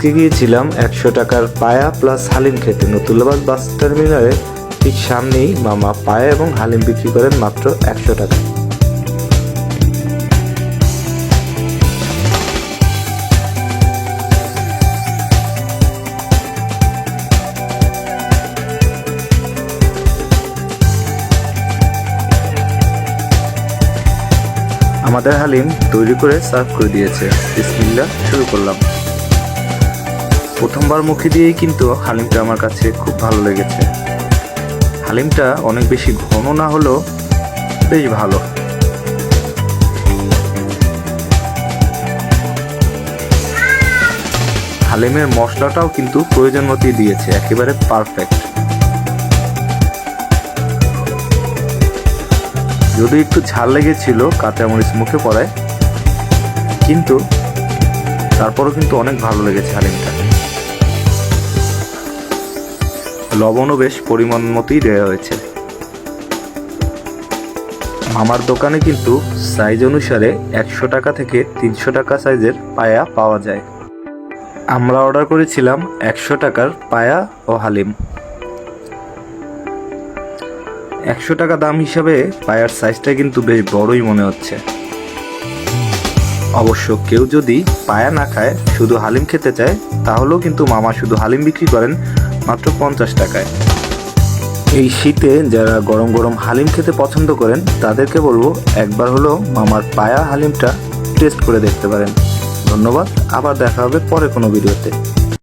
আজকে গিয়েছিলাম 100 টাকার পায়া প্লাস হালিম খেতে নতুল্লাবাদ বাস টার্মিনালে ঠিক সামনেই মামা পায়া এবং হালিম বিক্রি করেন মাত্র 100 টাকা। আমাদের হালিম তৈরি করে সার্ভ করে দিয়েছে। বিসমিল্লাহ শুরু করলাম। প্রথমবার মুখে দিয়েই কিন্তু হালিমটা আমার কাছে খুব ভালো লেগেছে। হালিমটা অনেক বেশি ঘন না হলেও বেশ ভালো। হালিমের মশলাটাও কিন্তু প্রয়োজন মতোই দিয়েছে, একেবারে পারফেক্ট। যদি একটু ঝাল লেগেছিল কাঁচামরিচ মুখে পড়ায়, কিন্তু তারপরও কিন্তু অনেক ভালো লেগেছে হালিমটা। লবণও বেশ পরিমাণ মতোই দেওয়া হয়েছে। আমার দোকানে কিন্তু সাইজ অনুসারে 100 টাকা থেকে 300 টাকা সাইজের পায়া পাওয়া যায়। আমরা অর্ডার করেছিলাম 100 টাকার পায়া ও হালিম। 100 টাকা দাম হিসাবে পায়ার সাইজটা কিন্তু বেশ বড়ই মনে হচ্ছে। অবশ্য কেউ যদি পায়া না খায়, শুধু হালিম খেতে চায়, তাহলেও কিন্তু মামা শুধু হালিম বিক্রি করেন মাত্র 50 টাকায়। এই শীতে যারা গরম গরম হালিম খেতে পছন্দ করেন তাদেরকে বলবো একবার হলেও মামার পায়া হালিমটা টেস্ট করে দেখতে পারেন। ধন্যবাদ, আবার দেখা হবে পরে কোনো ভিডিওতে।